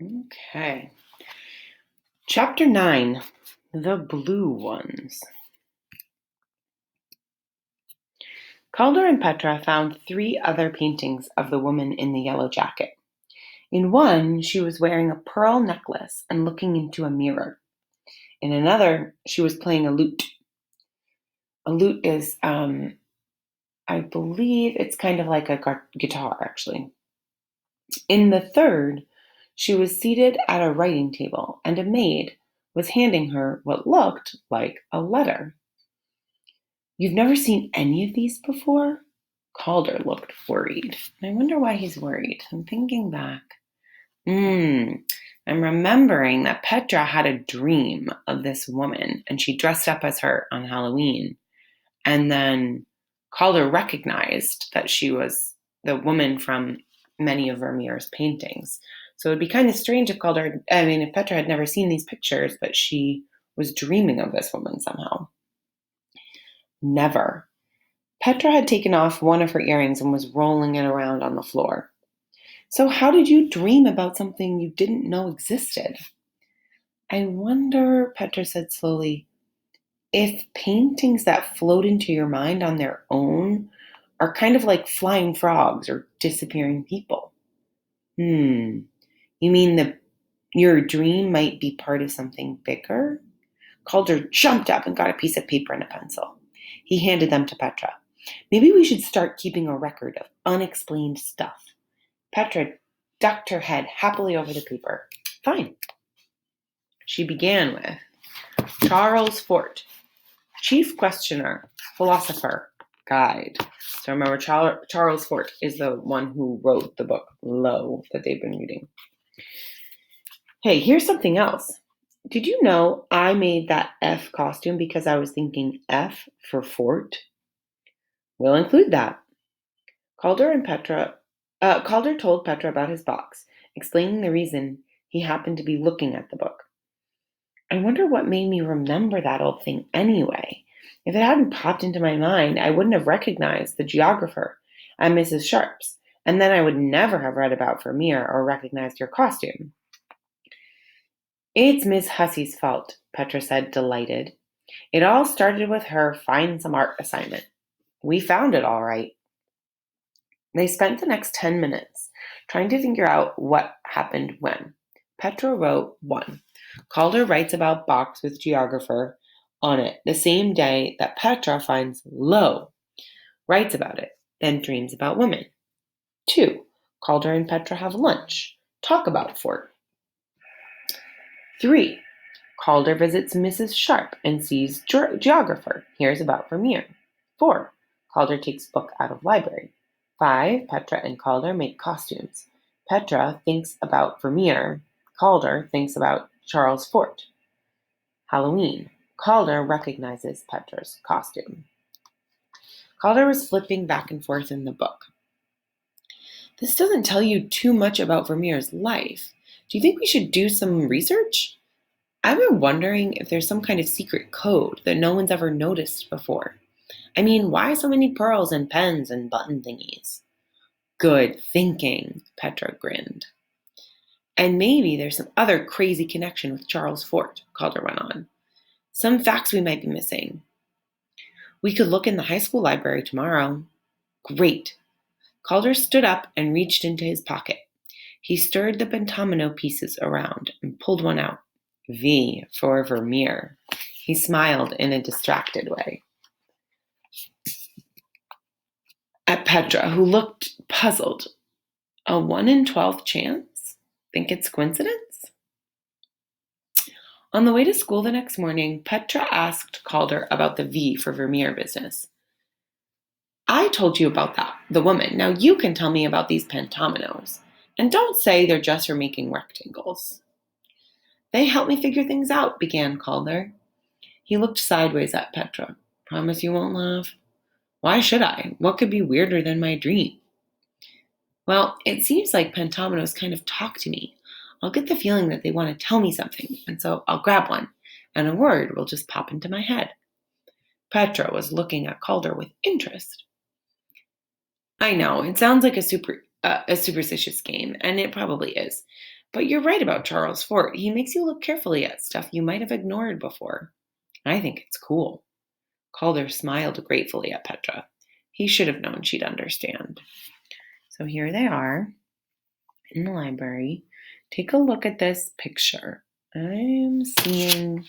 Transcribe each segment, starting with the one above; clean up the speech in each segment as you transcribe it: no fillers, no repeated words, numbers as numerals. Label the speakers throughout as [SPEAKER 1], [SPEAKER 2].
[SPEAKER 1] Okay. Chapter 9, The Blue Ones. Calder and Petra found 3 other paintings of the woman in the yellow jacket. In one, she was wearing a pearl necklace and looking into a mirror. In another, she was playing a lute. A lute is, I believe, it's kind of like a guitar, actually. In the third, she was seated at a writing table, and a maid was handing her what looked like a letter. You've never seen any of these before? Calder looked worried. I wonder why he's worried. I'm thinking back. I'm remembering that Petra had a dream of this woman, and she dressed up as her on Halloween. And then Calder recognized that she was the woman from many of Vermeer's paintings. So it'd be kind of strange if if Petra had never seen these pictures, but she was dreaming of this woman somehow. Never. Petra had taken off one of her earrings and was rolling it around on the floor. So how did you dream about something you didn't know existed? I wonder, Petra said slowly, if paintings that float into your mind on their own are kind of like flying frogs or disappearing people. You mean your dream might be part of something bigger? Calder jumped up and got a piece of paper and a pencil. He handed them to Petra. Maybe we should start keeping a record of unexplained stuff. Petra ducked her head happily over the paper. Fine. She began with Charles Fort, chief questioner, philosopher, guide. So remember, Charles Fort is the one who wrote the book Low that they've been reading. Hey, here's something else. Did you know I made that F costume because I was thinking F for Fort? We'll include that. Calder told Petra about his box, explaining the reason he happened to be looking at the book. I wonder what made me remember that old thing anyway. If it hadn't popped into my mind, I wouldn't have recognized the geographer and Mrs. Sharp's, and then I would never have read about Vermeer or recognized your costume. It's Miss Hussey's fault, Petra said, delighted. It all started with her finding some art assignment. We found it all right. They spent the next 10 minutes trying to figure out what happened when. Petra wrote 1. Calder writes about box with geographer on it the same day that Petra finds Low, writes about it, then dreams about women. 2. Calder and Petra have lunch, talk about Fort. 3. Calder visits Mrs. Sharp and sees geographer, hears about Vermeer. 4. Calder takes book out of library. 5. Petra and Calder make costumes. Petra thinks about Vermeer. Calder thinks about Charles Fort. Halloween. Calder recognizes Petra's costume. Calder was flipping back and forth in the book. This doesn't tell you too much about Vermeer's life. Do you think we should do some research? I've been wondering if there's some kind of secret code that no one's ever noticed before. I mean, why so many pearls and pens and button thingies? Good thinking, Petra grinned. And maybe there's some other crazy connection with Charles Fort, Calder went on. Some facts we might be missing. We could look in the high school library tomorrow. Great. Calder stood up and reached into his pocket. He stirred the pentomino pieces around and pulled one out. V for Vermeer. He smiled in a distracted way at Petra, who looked puzzled. A 1 in 12 chance? Think it's coincidence? On the way to school the next morning, Petra asked Calder about the V for Vermeer business. I told you about the woman. Now you can tell me about these pentominos. And don't say they're just for making rectangles. They help me figure things out, began Calder. He looked sideways at Petra. Promise you won't laugh? Why should I? What could be weirder than my dream? Well, it seems like pentominos kind of talk to me. I'll get the feeling that they want to tell me something, and so I'll grab one, and a word will just pop into my head. Petra was looking at Calder with interest. I know, it sounds like a superstitious game, and it probably is. But you're right about Charles Fort. He makes you look carefully at stuff you might have ignored before. I think it's cool. Calder smiled gratefully at Petra. He should have known she'd understand. So here they are in the library. Take a look at this picture. I'm seeing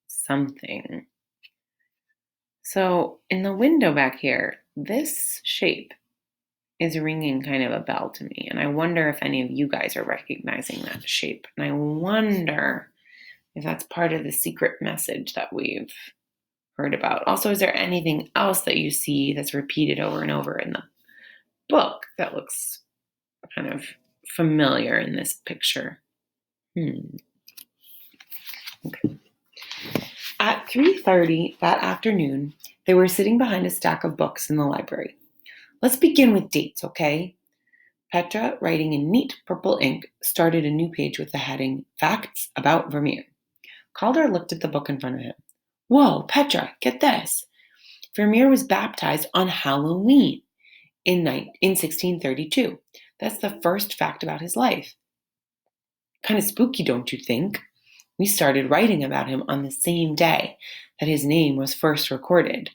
[SPEAKER 1] something. So in the window back here, this shape is ringing kind of a bell to me. And I wonder if any of you guys are recognizing that shape. And I wonder if that's part of the secret message that we've heard about. Also, is there anything else that you see that's repeated over and over in the book that looks kind of familiar in this picture? Okay. At 3:30 that afternoon, they were sitting behind a stack of books in the library. Let's begin with dates, okay? Petra, writing in neat purple ink, started a new page with the heading, Facts About Vermeer. Calder looked at the book in front of him. Whoa, Petra, get this. Vermeer was baptized on Halloween in 1632. That's the first fact about his life. Kind of spooky, don't you think? We started writing about him on the same day that his name was first recorded.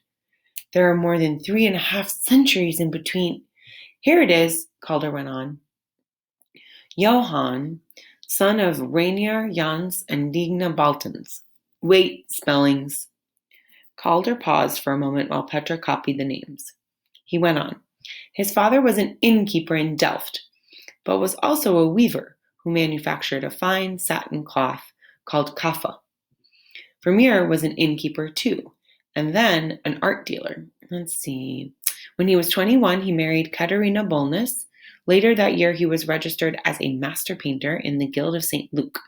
[SPEAKER 1] There are more than 3.5 centuries in between. Here it is, Calder went on. Johann, son of Rainier Jans and Digna Baltans. Wait, spellings. Calder paused for a moment while Petra copied the names. He went on. His father was an innkeeper in Delft, but was also a weaver who manufactured a fine satin cloth called kaffa. Vermeer was an innkeeper too, and then an art dealer. Let's see. When he was 21, he married Katerina Bolness. Later that year, he was registered as a master painter in the Guild of St. Luke,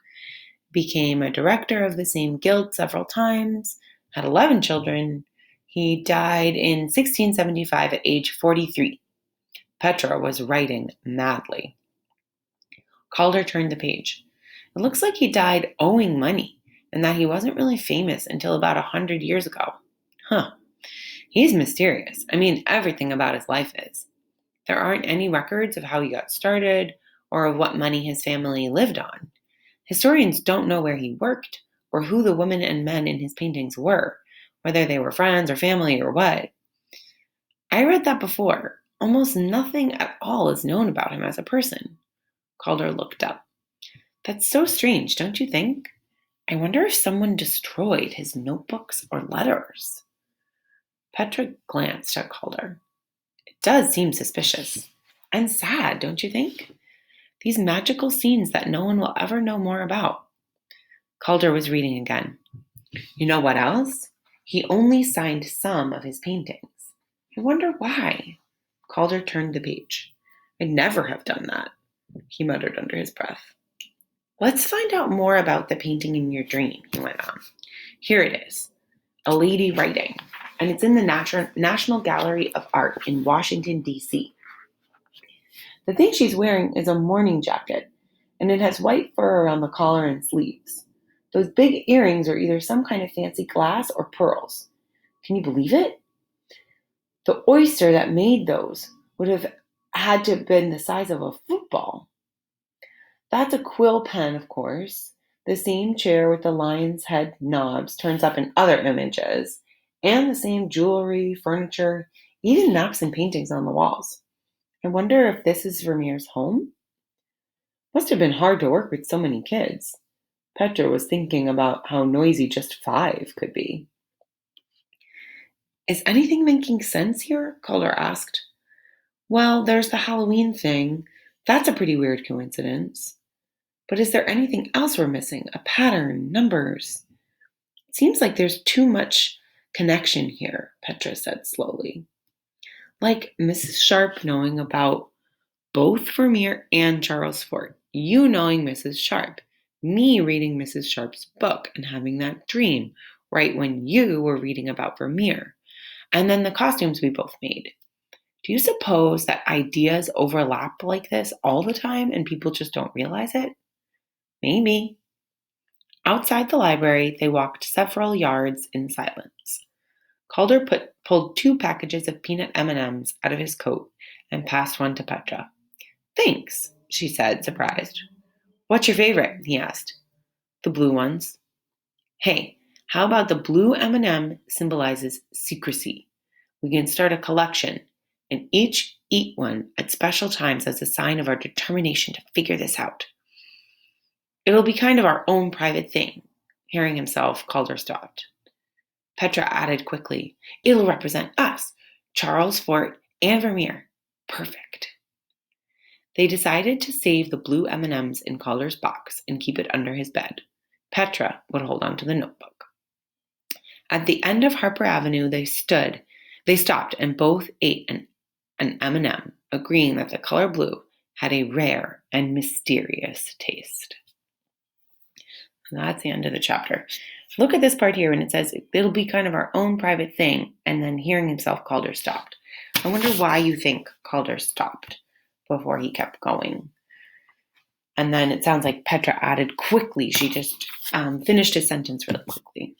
[SPEAKER 1] became a director of the same guild several times, had 11 children. He died in 1675 at age 43. Petra was writing madly. Calder turned the page. It looks like he died owing money, and that he wasn't really famous until about 100 years ago. Huh. He's mysterious. I mean, everything about his life is. There aren't any records of how he got started or of what money his family lived on. Historians don't know where he worked or who the women and men in his paintings were, whether they were friends or family or what. I read that before. Almost nothing at all is known about him as a person. Calder looked up. That's so strange, don't you think? I wonder if someone destroyed his notebooks or letters. Petra glanced at Calder. It does seem suspicious. And sad, don't you think? These magical scenes that no one will ever know more about. Calder was reading again. You know what else? He only signed some of his paintings. I wonder why. Calder turned the page. I'd never have done that, he muttered under his breath. Let's find out more about the painting in your dream, he went on. Here it is, a lady writing, and it's in the National Gallery of Art in Washington, D.C. The thing she's wearing is a morning jacket, and it has white fur around the collar and sleeves. Those big earrings are either some kind of fancy glass or pearls. Can you believe it? The oyster that made those would have had to have been the size of a football. That's a quill pen, of course. The same chair with the lion's head knobs turns up in other images, and the same jewelry, furniture, even maps and paintings on the walls. I wonder if this is Vermeer's home? Must have been hard to work with so many kids. Petra was thinking about how noisy just 5 could be. Is anything making sense here? Calder asked. Well, there's the Halloween thing. That's a pretty weird coincidence. But is there anything else we're missing? A pattern, numbers? It seems like there's too much connection here, Petra said slowly. Like Mrs. Sharp knowing about both Vermeer and Charles Fort. You knowing Mrs. Sharp. Me reading Mrs. Sharp's book and having that dream right when you were reading about Vermeer. And then the costumes we both made. Do you suppose that ideas overlap like this all the time and people just don't realize it? Maybe. Outside the library, they walked several yards in silence. Calder pulled 2 packages of peanut M&Ms out of his coat and passed one to Petra. Thanks, she said, surprised. What's your favorite? He asked. The blue ones. Hey, how about the blue M&M symbolizes secrecy? We can start a collection and each eat one at special times as a sign of our determination to figure this out. It'll be kind of our own private thing. Hearing himself, Calder stopped. Petra added quickly, It'll represent us, Charles, Fort, and Vermeer. Perfect. They decided to save the blue M&Ms in Calder's box and keep it under his bed. Petra would hold on to the notebook. At the end of Harper Avenue, they stopped and both ate an M&M, agreeing that the color blue had a rare and mysterious taste. And that's the end of the chapter. Look at this part here when it says it'll be kind of our own private thing, and then hearing himself, Calder stopped. I wonder why you think Calder stopped before he kept going. And then it sounds like Petra added quickly. She just finished his sentence really quickly.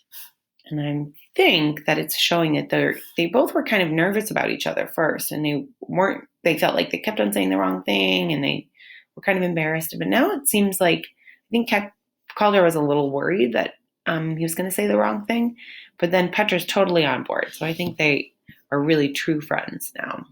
[SPEAKER 1] And I think that it's showing that they both were kind of nervous about each other first, and they felt like they kept on saying the wrong thing, and they were kind of embarrassed. But now it seems like I think Calder was a little worried that he was going to say the wrong thing, but then Petra's totally on board. So I think they are really true friends now.